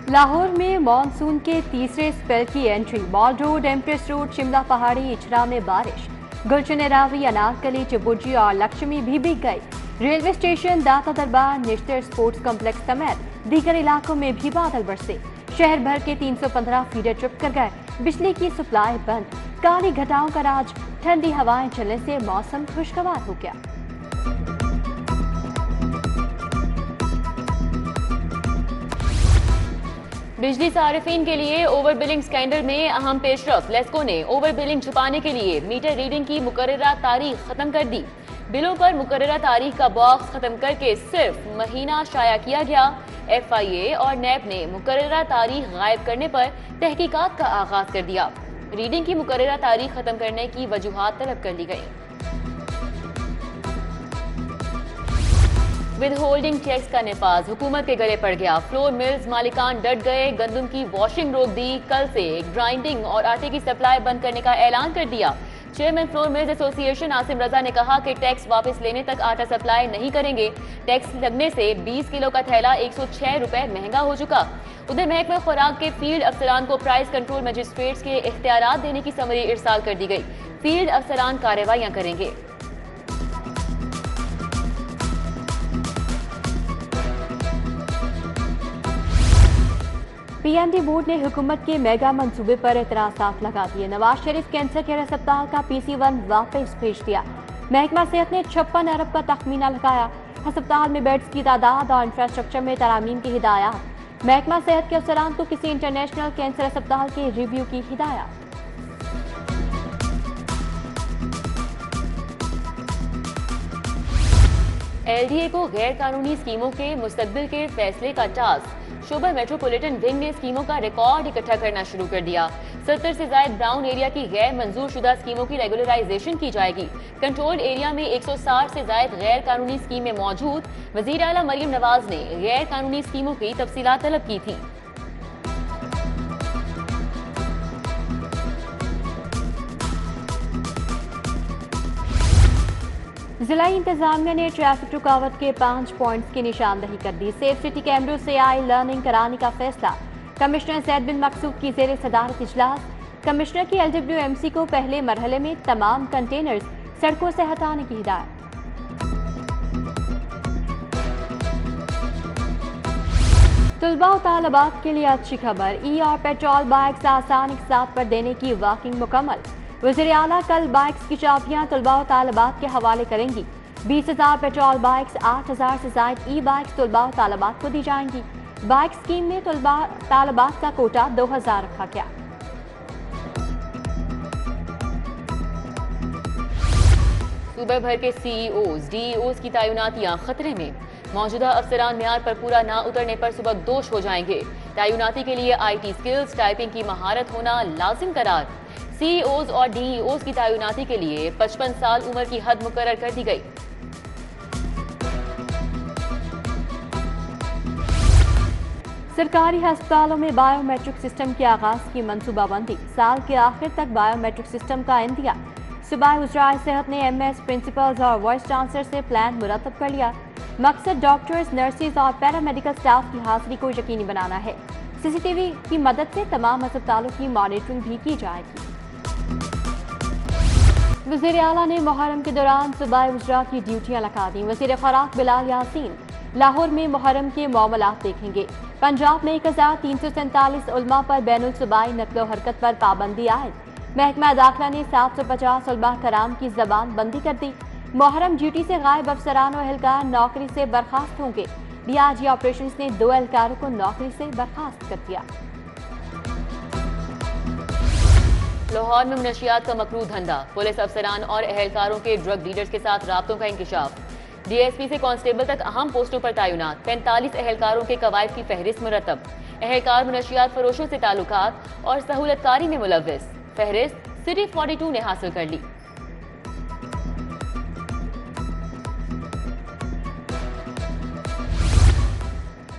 लाहौर में मानसून के तीसरे स्पेल की entry. Mall road, empress road, Shimla पहाड़ी, इछरा में बारिश। गुलशन रावी, अनारकली, चिबुर्जी और लक्ष्मी भी भीग गई। रेलवे स्टेशन, दाता दरबार, निश्तर स्पोर्ट्स कॉम्प्लेक्स समेत दीगर इलाकों में भी बादल बरसे। शहर भर के 315 फीडर ट्रिप कर गए। बिजली की सप्लाई बंद। काली घटाओं का राज। ठंडी हवाएं चलने से मौसम खुशगवार हो गया। बिजली सारिफीन के लिए ओवर बिलिंग स्कैंडल में अहम पेशरफ। लेस्को ने ओवर बिलिंग छुपाने के लिए मीटर रीडिंग की मुकर्ररा तारीख खत्म कर दी। बिलों पर मुकर्ररा तारीख का बॉक्स खत्म करके सिर्फ महीना शाया किया गया। FIA और NAB ने मुकर्ररा तारीख गायब करने पर तहकीकात का आगाज कर दिया। रीडिंग की मुकर्ररा तारीख खत्म करने की वजूहात तलब कर ली गई। विद होल्डिंग टैक्स का नफाज हुकूमत के गले पड़ गया। फ्लोर मिल्स मालिकान डट गए। गंदम की वॉशिंग रोक दी। कल से ग्राइंडिंग और आटे की सप्लाई बंद करने का ऐलान कर दिया। Chairman flour mills association Asim Raza ने कहा कि टैक्स वापस लेने तक आटा सप्लाई नहीं करेंगे। टैक्स लगने से 20 किलो का थैला 106 रुपए महंगा हो चुका। उधर महकमा खुराक के फील्ड अफसरान को प्राइस कंट्रोल मजिस्ट्रेट्स के इख्तियारात देने की समरी इरसाल कर दी गई। फील्ड अफसरान कार्रवाइयां करेंगे। PND बोर्ड ने हुकूमत के मेगा मंसूबे पर एतराज़ात लगा दिए। नवाज शरीफ कैंसर केयर अस्पताल का PC1 वापस भेज दिया। महकमा सेहत ने 56 अरब का तखमीना लगाया। अस्पताल में बेड्स की तादाद और इंफ्रास्ट्रक्चर में तरामीम की हिदायत। महकमा सेहत के अफसरान को किसी इंटरनेशनल कैंसर अस्पताल के रिव्यू की हिदायत। LDA को गैर कानूनी स्कीमों के मुस्तकबिल के फैसले का टास्क। शोबा मेट्रोपॉलिटन विंग ने स्कीमों का रिकॉर्ड इकट्ठा करना शुरू कर दिया। 70 से ज्यादा ब्राउन एरिया की गैर मंजूर शुदा स्कीमों की रेगुलराइजेशन की जाएगी। कंट्रोल्ड एरिया में 160 से ज्यादा गैर कानूनी स्कीमें मौजूद। वजीर आला मरियम नवाज ने गैर कानूनी स्कीमों की तफसीलात तलब की थी। जिला इंतजामिया ने ट्रैफिक रुकावट के 5 पॉइंट्स की निशानदही कर दी। सेफ सिटी कैमरों से आई लर्निंग कराने का फैसला। कमिश्नर सैयद बिन मकसूद की जेर सदारत इजलास। कमिश्नर की LWMC को पहले मरहले में तमाम कंटेनर्स सड़कों से हटाने की हिदायत। तलबा और तालिबात के लिए अच्छी खबर। और पेट्रोल बाइक्स आसान इकसात पर देने की वर्किंग मुकम्मल। वज़ीर आला कल बाइक्स की चाबियां तलबा और तालिबात के हवाले करेंगी। 20,000 पेट्रोल बाइक्स, 8,000 से ज्यादा ई-बाइक्स तलबा और तालिबात को दी जाएंगी। बाइक स्कीम में तलबा तालिबात का कोटा 2,000 रखा गया। सूबे भर के CEOs, DEOs की तैनातियां खतरे में। मौजूदा अफसरान म्यार पर पूरा ना उतरने पर सुबह दोष हो जाएंगे। तैनाती के लिए IT स्किल्स, टाइपिंग की महारत होना लाजिम करार। CEOs और DEOs की तैनाती के लिए 55 साल उम्र की हद मुकर्रर कर दी गई। सरकारी अस्पतालों में बायोमेट्रिक सिस्टम के आगाज की मंसूबाबंदी। साल के आखिर तक बायोमेट्रिक सिस्टम का इंतजाम। सूबाई वज़राए सेहत ने MS, प्रिंसिपल्स और वाइस चांसलर से प्लान मुरतब कर लिया। मकसद डॉक्टर्स, नर्सेज और पैरामेडिकल स्टाफ की हाजिरी को यकीनी बनाना है। CCTV की मदद से तमाम अस्पतालों की मॉनिटरिंग भी की जाएगी। वज़ीर आला ने मुहर्रम के दौरान सूबाई वज़रा की ड्यूटियां लगा दी। वज़ीर खुराक बिलाल यासीन लाहौर में मुहर्रम के मामलात देखेंगे। पंजाब में 1347 उलमा पर बैनुल सूबाई नकलो हरकत पर पाबंदी आयद। महकमा दाखिला ने 750 उलमा कराम की जबान बंदी कर दी। मुहर्रम ड्यूटी से गायब अफसरान और एहलकार नौकरी से बर्खास्त होंगे। DRG ऑपरेशंस ने 2 एहलकारों को नौकरी से बर्खास्त कर दिया। लाहौर में मनशियात का मकरू धंधा। पुलिस अफसरान और एहलकारों के ड्रग डीलर्स के साथ राब्तों का इंकशाफ। DSP से कांस्टेबल तक अहम पोस्टों पर तैनात। 45 एहलकारों के कवायद की फहरिस्त मुरतब। एहलकार मनशियात फरोशों से ताल्लुकात और सहूलतकारी में मुलव्विस। फहरिस्त सिटी 42 ने हासिल कर ली।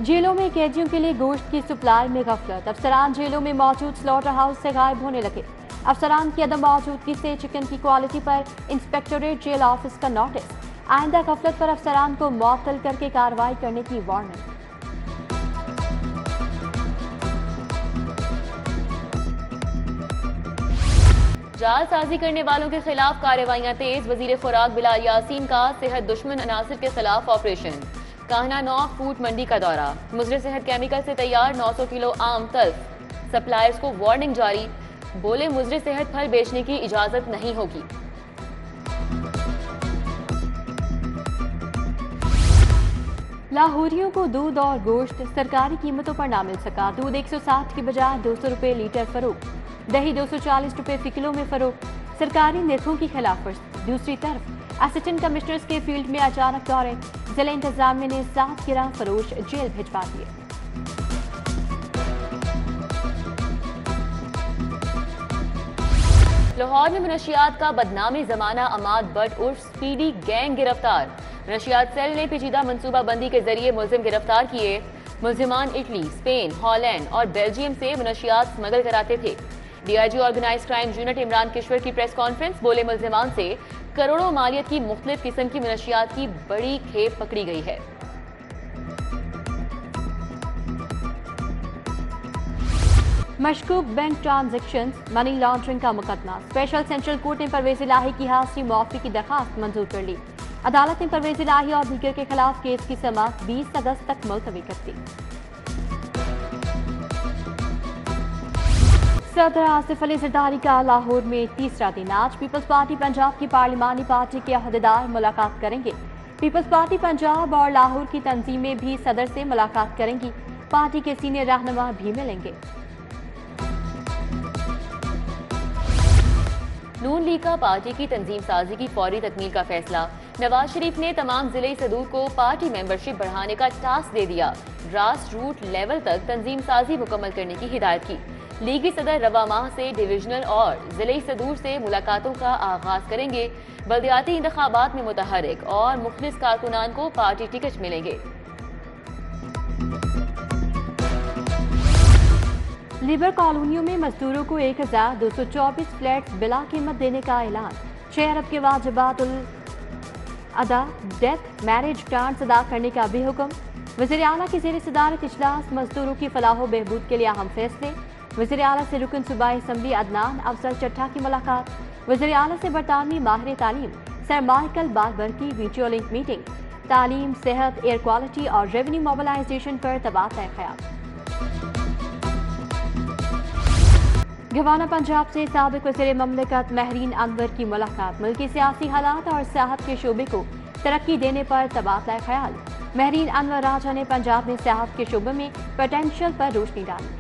जेलों में कैदियों के लिए गोश्त की सप्लाई में गफलत। अफसरान जेलों में मौजूद स्लॉटर हाउस से गायब होने लगे। अफसरान की अदम मौजूदगी से चिकन की क्वालिटी पर इंस्पेक्टोरेट जेल ऑफिस का नोटिस। आइंदा गफलत पर अफसरान को मुअत्तल करके कार्रवाई करने की वार्निंग। جال سازی کرنے والوں کے خلاف کارروائیاں تیز، وزیر خوراک بلال یاسین کا صحت دشمن عناصر کے خلاف آپریشن۔ کاہنا 9 فوٹ منڈی کا دورہ، مضر صحت کیمیکل سے تیار 900 کلو آم تلف، سپلائرز کو وارننگ جاری، بولے مضر صحت پھل بیچنے کی اجازت نہیں ہوگی۔ لاہوریوں کو دودھ اور گوشت سرکاری قیمتوں پر نہ مل سکا، دودھ 160 کی بجائے 200 روپے لیٹر فروخت، دہی 240 روپے فی کلو میں فروخت، سرکاری نرخوں کی خلاف ورزی۔ دوسری طرف اسسٹنٹ کمشنرز کے فیلڈ میں اچانک دورے، ضلع انتظامیہ نے 7 گراں فروش جیل بھجوا دیے۔ لاہور میں منشیات کا بدنامی زمانہ اماد بٹ عرف سپیڈی گینگ گرفتار، منشیات سیل نے پیچیدہ منصوبہ بندی کے ذریعے ملزم گرفتار کیے۔ ملزمان اٹلی، اسپین، ہالینڈ اور بیلجیم سے منشیات سمگل کراتے تھے۔ D I G organize crime unit Imran Kishwar کی پریس کانفرنس، بولے ملزمان سے کروڑوں مالیت کی مختلف قسم کی منشیات کی بڑی کھیپ پکڑی گئی ہے۔ مشکوک بینک ٹرانزیکشنز منی لانڈرنگ کا مقدمہ، اسپیشل سینٹرل کورٹ نے پرویز الہی کی حاصری معافی کی درخواست منظور کر لی۔ عدالت نے پرویز الہی اور دیگر کے خلاف کیس کی سماعت 20 اگست تک ملتوی کر دی۔ صدر آصف علی زرداری کا لاہور میں تیسرا دن، آج پیپلز پارٹی پنجاب کی پارلیمانی پارٹی کے عہدیدار ملاقات کریں گے۔ پیپلز پارٹی پنجاب اور لاہور کی تنظیمیں بھی صدر سے ملاقات کریں گی، پارٹی کے سینئر رہنما بھی ملیں گے۔ نون لیگ کا پارٹی کی تنظیم سازی کی فوری تکمیل کا فیصلہ، نواز شریف نے تمام ضلعی صدور کو پارٹی ممبرشپ بڑھانے کا ٹاسک دے دیا، گراس روٹ لیول تک تنظیم سازی مکمل کرنے کی ہدایت کی۔ لیگی صدر رواں ماہ سے ڈویژنل اور ضلعی صدور سے ملاقاتوں کا آغاز کریں گے۔ بلدیاتی انتخابات میں متحرک اور مخلص کارکنان کو پارٹی ٹکٹ ملیں گے۔ لیبر کالونیوں میں مزدوروں کو 1224 فلیٹس بلا قیمت دینے کا اعلان، 6 ارب کے واجبات ادا ڈیتھ میرج گرانٹس ادا کرنے کا بھی حکم۔ وزیر اعلیٰ کی زیر صدارت اجلاس، مزدوروں کی فلاح و بہبود کے لیے اہم فیصلے۔ وزیر اعلیٰ سے رکن صوبائی اسمبلی عدنان افضل چٹھا کی ملاقات۔ وزیر اعلیٰ سے برطانوی ماہر تعلیم سر مائیکل باربر کی ویڈیو لنک میٹنگ، تعلیم، صحت، ایئر کوالٹی اور ریونیو موبلائزیشن پر تبادلہ خیال۔ گھوانا پنجاب سے سابق وزیر مملکت مہرین انور کی ملاقات، ملکی سیاسی حالات اور سیاحت کے شعبے کو ترقی دینے پر تبادلہ خیال۔ مہرین انور راجہ نے پنجاب میں سیاحت کے شعبے میں پوٹینشیل پر روشنی ڈالی۔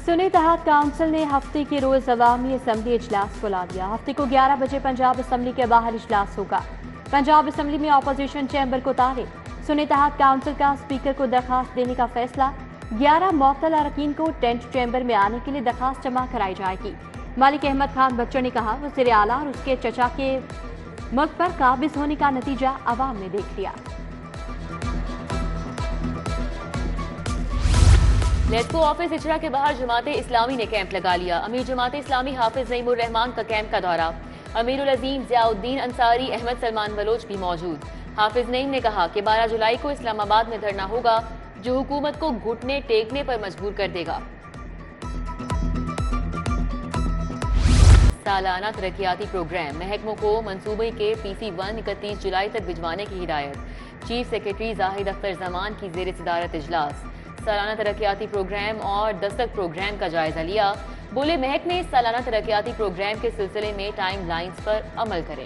سنی اتحاد کونسل نے ہفتے کے روز عوامی اسمبلی اجلاس بلا دیا، ہفتے کو 11 بجے پنجاب اسمبلی کے باہر اجلاس ہوگا۔ پنجاب اسمبلی میں اپوزیشن چیمبر کو تالے، سنی اتحاد کونسل کا اسپیکر کو درخواست دینے کا فیصلہ، 11 معطل اراکین کو ٹینٹ چیمبر میں آنے کے لیے درخواست جمع کرائی جائے گی۔ ملک احمد خان بچر نے کہا، وزیر اعلیٰ اور اس کے چچا کے ملک پر قابض ہونے کا نتیجہ عوام نے دیکھ لیا۔ لیڈکو آفس اچرا کے باہر جماعت اسلامی نے کیمپ لگا لیا، امیر جماعت اسلامی حافظ نعیم الرحمان کا کیمپ کا دورہ، امیر العظیم ضیاء الدین انصاری، احمد سلمان بلوچ بھی موجود۔ حافظ نعیم نے کہا کہ 12 جولائی کو اسلام آباد میں دھرنا ہوگا جو حکومت کو گھٹنے ٹیکنے پر مجبور کر دے گا۔ سالانہ ترقیاتی پروگرام، محکموں کو منصوبے کے PC-1 31 جولائی تک بھجوانے کی ہدایت، چیف سیکرٹری زاہد اختر زمان کی زیر صدارت اجلاس، سالانہ ترقیاتی پروگرام اور دستک پروگرام کا جائزہ لیا، بولے محکمے سالانہ ترقیاتی پروگرام کے سلسلے میں ٹائم لائنز پر عمل کریں۔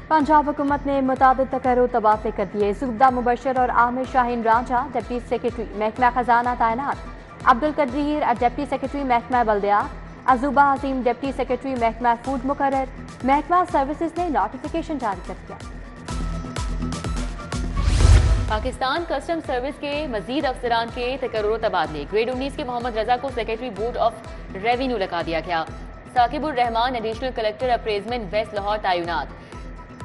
پنجاب حکومت نے متعدد تقرر تبادلے کر دیے، زبدہ مبشر اور عامر شاہین رانجھا ڈپٹی سیکرٹری محکمہ خزانہ تعینات، عبدالقدیر ڈپٹی سیکرٹری محکمہ بلدیات، عزوبہ عظیم ڈپٹی سیکرٹری محکمہ فوڈ مقرر، محکمہ سروسز نے نوٹیفیکیشن جاری کر دیا۔ پاکستان کسٹم سروس کے مزید افسران کے تقرر تبادلے، گریڈ 19 کے محمد رضا کو سیکرٹری بورڈ آف ریونیو لگا دیا گیا، ثاقب الرحمان ایڈیشنل کلیکٹر اپریزمنٹ ویسٹ لاہور تعینات،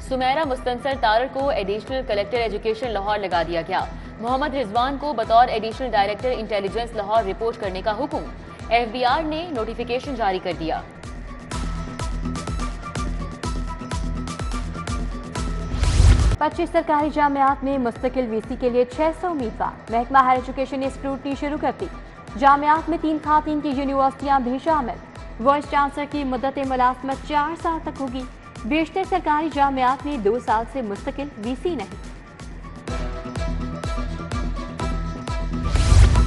سمیرہ مستنصر تارڑ کو ایڈیشنل کلیکٹر ایجوکیشن لاہور لگا دیا گیا، محمد رضوان کو بطور additional director intelligence Lahore report کرنے کا حکم، FBR نے نوٹیفیکیشن جاری کر دیا۔ 25 सरकारी जामियात में मुस्तकिल वीसी के लिए 600 उम्मीदवार। महकमा हायर एजुकेशन ने स्क्रूटनी शुरू कर दी। जामियात में 3 खातीन की यूनिवर्सिटियां भी शामिल। वाइस चांसलर की मुद्दत मुलाजमत 4 साल तक होगी। बेशतर सरकारी जामियात में 2 साल से मुस्तकिल वीसी नहीं।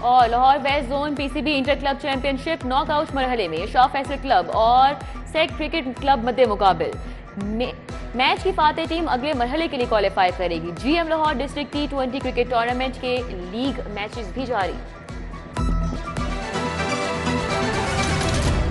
और Lahore west zone PCB inter club championship knockout मरहले में शाह फैसल क्लब और सेट क्रिकेट क्लब मध्य मुकाबिल। मैच की फातेह टीम अगले मरहले के लिए क्वालिफाई करेगी। GM Lahore district T20 cricket tournament के लीग मैचेस भी जारी।